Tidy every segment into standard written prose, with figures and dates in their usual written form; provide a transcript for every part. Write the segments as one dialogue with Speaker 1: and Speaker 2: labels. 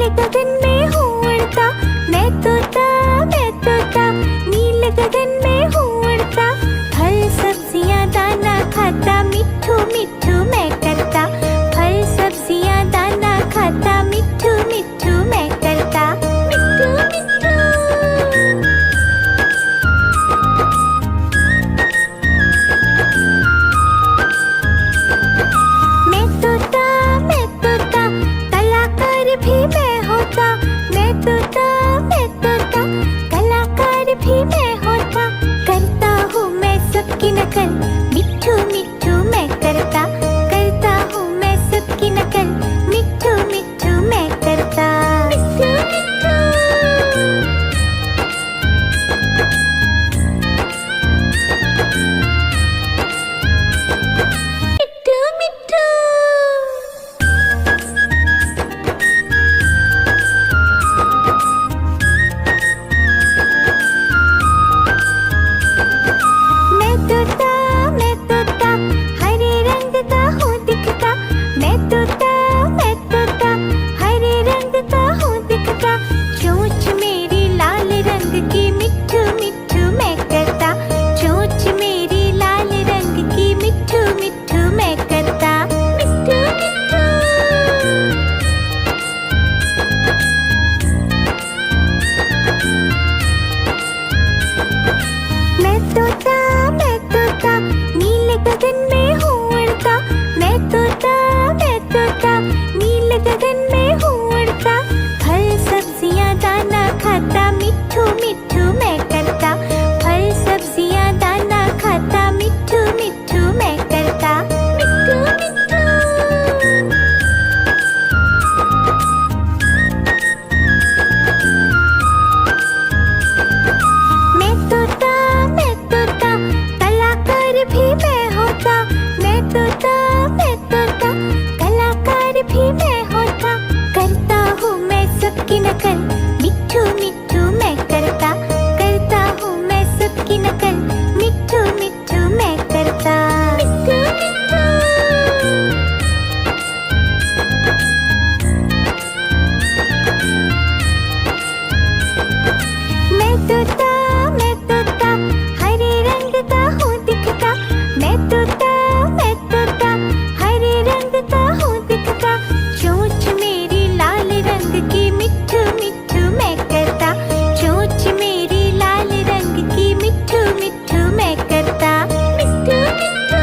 Speaker 1: नीले गगन में हूँ उड़ता, मैं तोता नीले गगन में हूँ उड़ता। फल सब्जियाँ दाना खाता, मिट्ठू मिट्ठू मैं करता। फल सब्जियाँ दाना खाता, मिट्ठू मिट्ठू मैं करता। मिट्ठू मिट्ठू। मैं तोता कलाकार भी मैं होता। मैं तोता कलाकार भी मैं होता। करता हूँ मैं सबकी नकल, मिट्ठू मिट्ठू मैं करता। करता हूँ मैं सबकी नकल, मिट्ठू मिट्ठू मैं करता। मिट्ठू मिट्ठू। मिट्ठू मिट्ठू। मैं तोता हरे रंग का हूँ दिखता। मैं तोता हरे रंग का हूँ दिखता। चोंच मेरी लाल रंग की, मिट्ठू मिट्ठू मैं करता। चोंच मेरी लाल रंग की, मिट्ठू मिट्ठू मैं करता। मिट्ठू मिट्ठू। मैं तोता नीले गगन में हूँ उड़ता। मैं तोता नीले गगन में हूँ उड़ता। फल सब्जियाँ दाना खाता, मिट्ठू मिट्ठू मैं करता। फल सब्जियाँ दाना खाता, मिट्ठू मिट्ठू मैं करता। मिट्ठू मिट्ठू। मैं तोता कलाकार भी मैं होता। मैं तोता कलाकार भी मैं होता। करता हूँ मैं सबकी नकल, मिट्ठू मिट्ठू मैं करता। करता हूँ मैं सबकी नकल, मिट्ठू मिट्ठू मैं करता। मिट्ठू मिट्ठू। मैं तोता हरे रंग का हूँ दिखता। मैं तोता हरे रंग का हूँ दिखता। चोंच मेरी लाल रंग की, मिट्ठू मिट्ठू मैं करता। चोंच मेरी लाल रंग की, मिट्ठू मिट्ठू मैं करता। मिट्ठू मिट्ठू।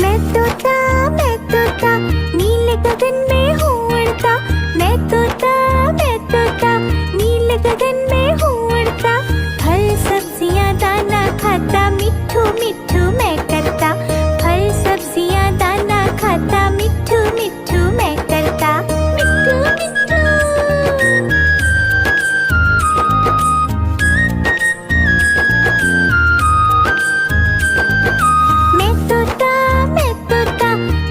Speaker 1: मैं तोता नीले गगन में हूँ उड़ता। मैं तोता नीले गगन में हूँ उड़ता। फल सब्जियाँ दाना खाता, मिट्ठू मिट्ठू मैं करता। फल सब्जियाँ दाना खाता, मिट्ठू मिट्ठू मैं करता। मिट्ठू मिट्ठू। मैं तोता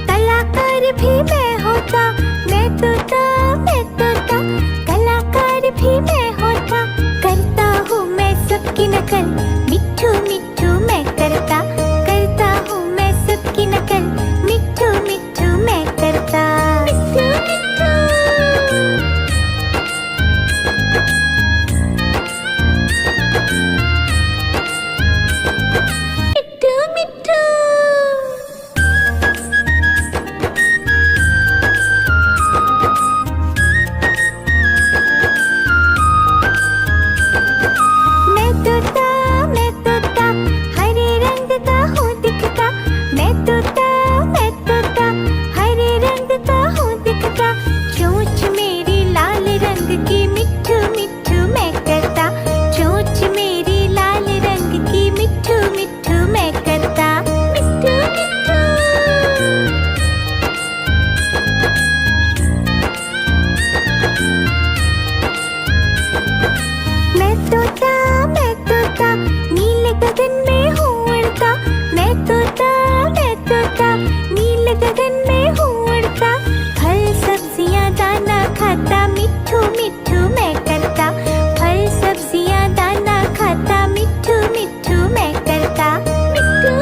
Speaker 1: कलाकार भी मैं होता। मैं तोता कलाकार भी मैं होता। करता हूँ मैं सबकी नकल, मिट्ठू मिट्ठू मैं करता। करता हूँ मैं सबकी नकल, मिट्ठू मिट्ठू मैं करता। मिट्ठू मिट्ठू। मिट्ठू मिट्ठू। मैं तोता हरे रंग का हूँ दिखता। मैं तोता हरे रंग का हूँ दिखता। चोंच मेरी लाल रंग की, मिट्ठू मिट्ठू मैं करता। चोंच मेरी लाल रंग की, मिट्ठू मिट्ठू मैं करता। मिट्ठू मिट्ठू। मैं तोता नीले गगन में हूँ उड़ता। मैं तोता नीले गगन में हूँ उड़ता। फल सब्जियाँ दाना खाता, मिट्ठू मिट्ठू मैं करता। फल सब्जियाँ दाना खाता, मिट्ठू मिट्ठू मैं करता। मिट्ठू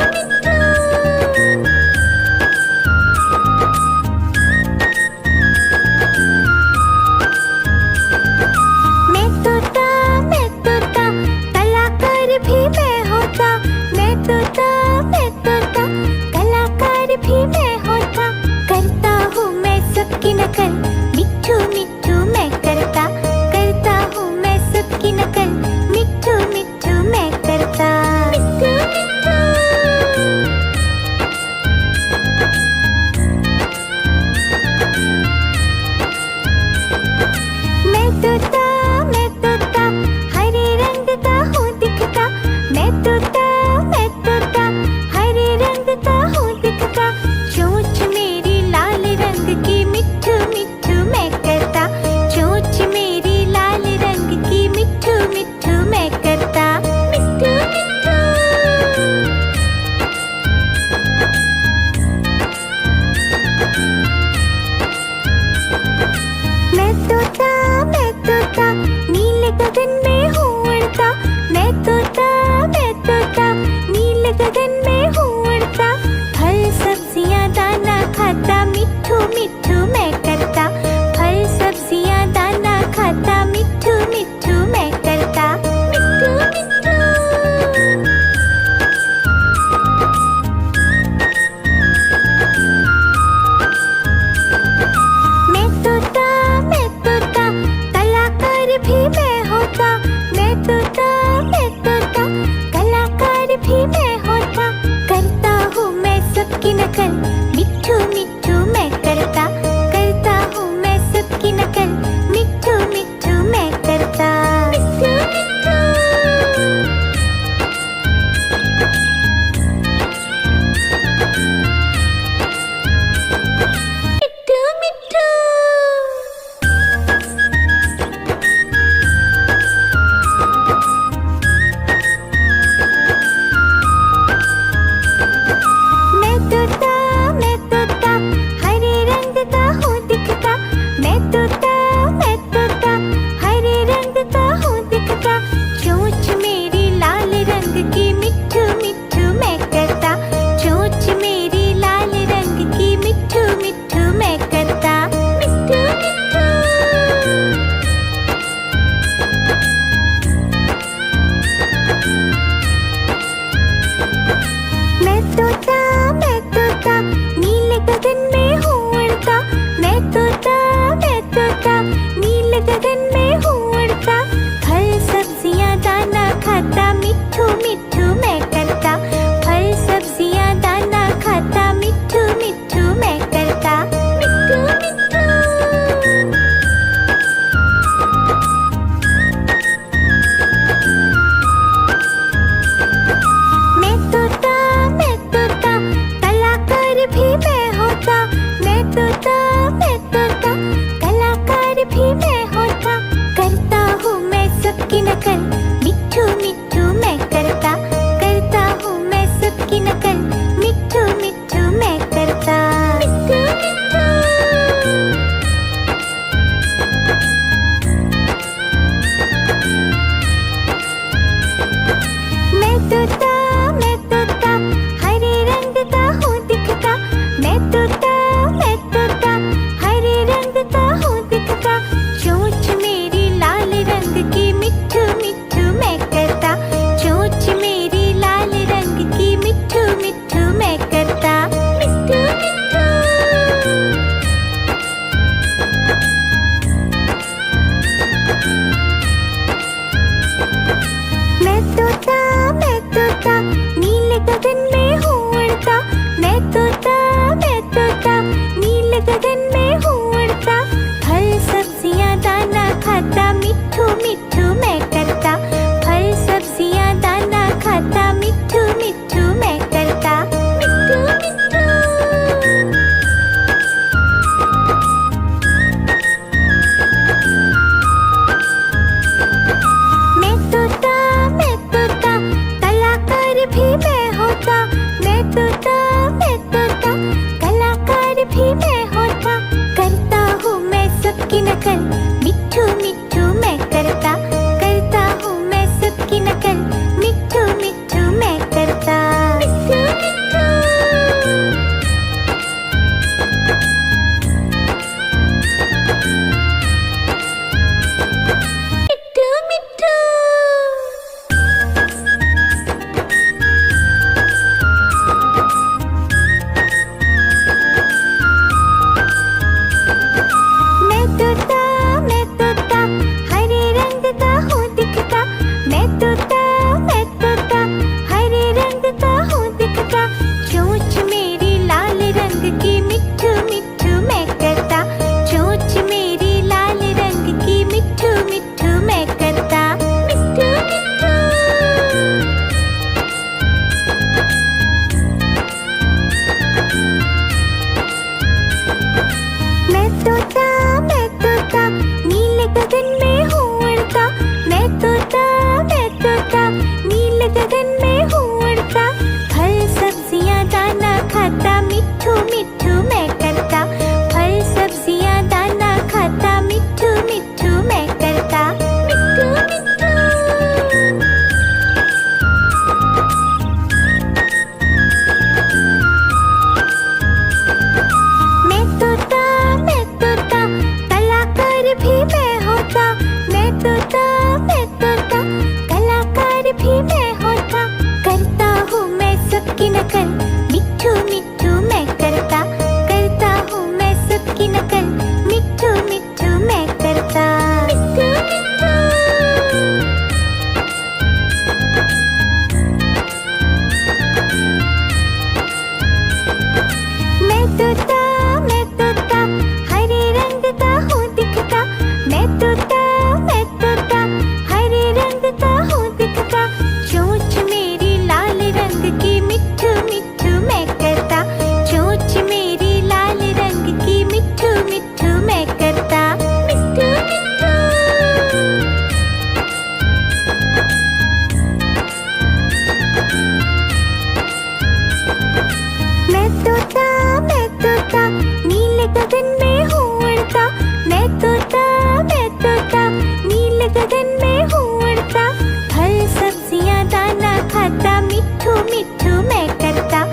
Speaker 1: गगन में हूँ उड़ता, मैं तोता नीले गगन में हूँ उड़ता। फल सब्जियाँ दाना खाता, मिट्ठू मिट्ठू मैं करता।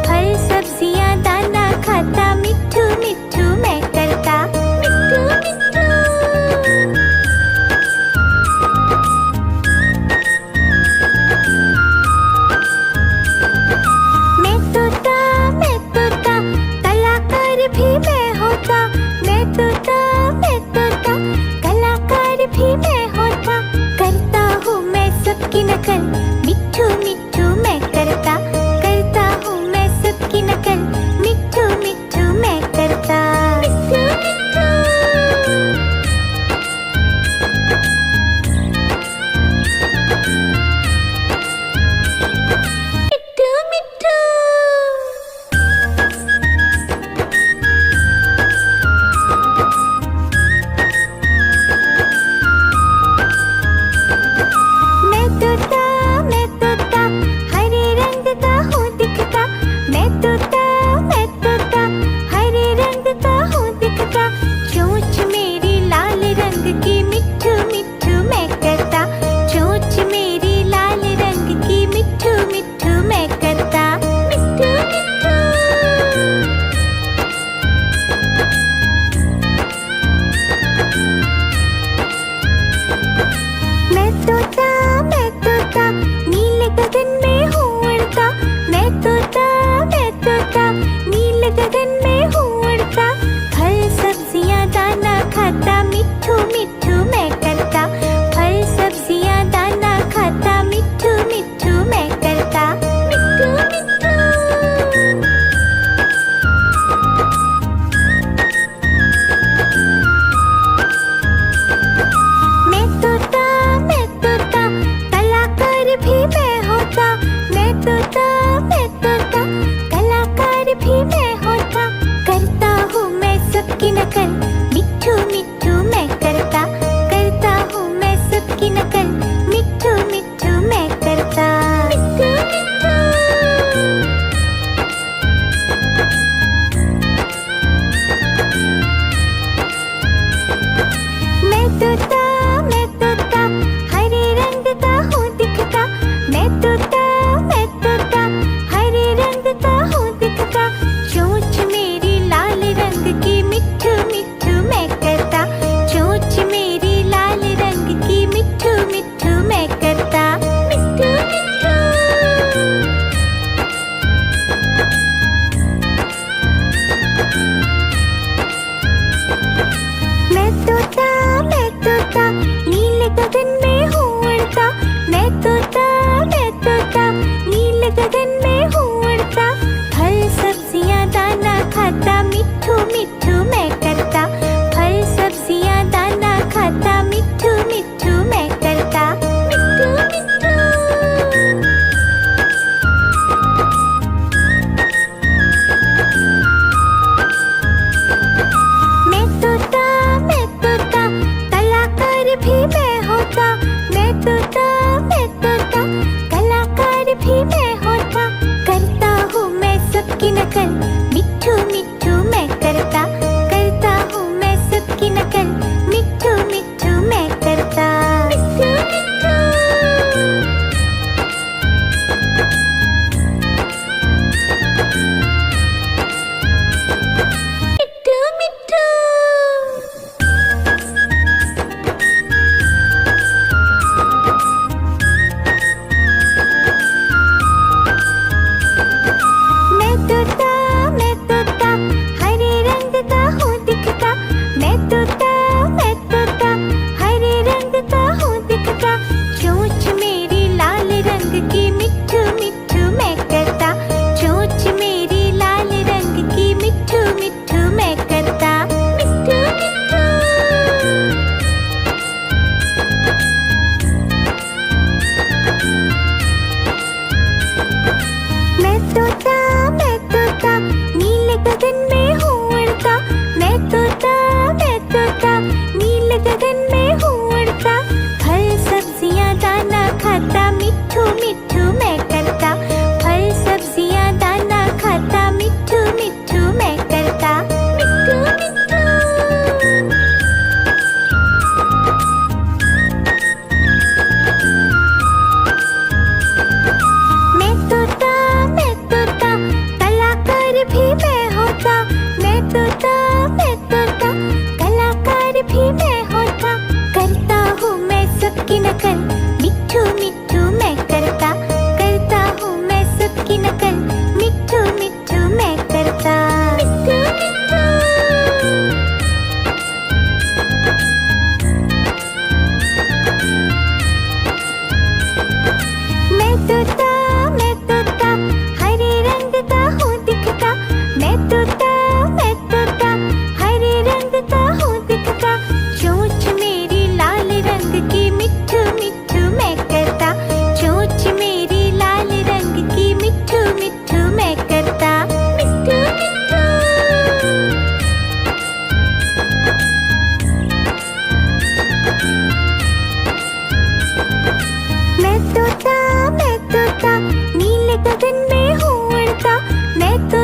Speaker 1: फल सब्जियाँ दाना खाता, मिट्ठू मिट्ठू मैं करता। मिट्ठू मिट्ठू। मैं तोता कलाकार भी मैं होता। मैं तोता कलाकार भी मैं होता। करता हूँ मैं सबकी नकल, मिट्ठू मिट्ठू मैं करता। करता हूँ मैं सबकी नकल, मिट्ठू मिट्ठू मैं करता। मिट्ठू मिट्ठू। मिट्ठू मिट्ठू। मैं तोता हरे रंग का हूँ दिखता। मैं तोता हरे रंग का हूँ दिखता। चोंच मेरी लाल रंग की, मिट्ठू मिट्ठू मैं करता। चोंच मेरी लाल रंग की, मिट्ठू मिट्ठू मैं करता। मिट्ठू मिट्ठू। मैं तोता नीले गगन में हूँ उड़ता। मैं तोता नीले गगन में हूँ उड़ता। फल सब्जियाँ दाना खाता, मिट्ठू मिट्ठू मैं करता। फल सब्जियाँ दाना खाता, मिट्ठू मिट्ठू मैं करता। मिट्ठू मिट्ठू। मैं तोता कलाकार भी मैं होता। मैं तोता कलाकार भी मैं होता। करता हूँ मैं सबकी नकल, मिट्ठू मिट्ठू मैं करता। करता हूँ मैं सबकी नकल, मिट्ठू मिट्ठू मैं करता। मिट्ठू मिट्ठू। मैं तोता हरे रंग का हूँ दिखता। मैं तोता हरे रंग का हूँ दिखता। चोंच मेरी लाल रंग की, मिट्ठू मिट्ठू मैं करता। चोंच मेरी लाल रंग की, मिट्ठू मिट्ठू मैं करता। मिट्ठू मिट्ठू। मैं तोता नीले गगन में हूँ उड़ता। मैं तोता नीले गगन में हूँ उड़ता। फल सब्जियाँ दाना खाता, मिट्ठू मिट्ठू मैं करता। फल सब्जियाँ दाना खाता, मिट्ठू मिट्ठू मैं करता। मिट्ठू मिट्ठू। मैं तोता कलाकार भी मैं होता। मैं तोता कलाकार भी मैं होता। करता हूँ मैं सबकी नकल, मिट्ठू मिट्ठू मैं करता। करता हूँ मैं सबकी नकल, मिट्ठू मिट्ठू मैं करता। मिट्ठू मिट्ठू। मिट्ठू मिट्ठू। मैं तोता हरे रंग का हूँ दिखता। मैं तोता हरे रंग का हूँ दिखता। चोंच मेरी लाल रंग की, मिट्ठू मिट्ठू मैं करता। चोंच मेरी लाल रंग की, मिट्ठू मिट्ठू मैं करता। मिट्ठू मिट्ठू। मैं तोता नीले गगन में हूँ उड़ता। मैं तोता नीले गगन में हूँ उड़ता। फल सब्जियाँ दाना खाता, मिट्ठू मिट्ठू मैं करता। फल सब्जियाँ दाना खाता, मिट्ठू मिट्ठू मैं करता। मिट्ठू होता, मैं तोता, मैं तोता, कलाकार भी मैं होता। करता हूँ मैं सबकी नकल, मिट्ठू मिट्ठू मैं करता हूँ मैं सबकी नकल, मिट्ठू मिट्ठू मैं करता। मिट्ठू मिट्ठू मैं तोता, हरे रंग का हूँ दिखता। मैं तोता, हरे रंग का हूँ दिखता। चोंच मेरी लाल रंग की, मिट्ठू मिट्ठू मैं करता। चोंच मेरी लाल रंग की, मिट्ठू मिट्ठू मैं करता। मिट्ठू मिट्ठू मैं तोता, नीले गगन में हूँ उड़ता। मैं तो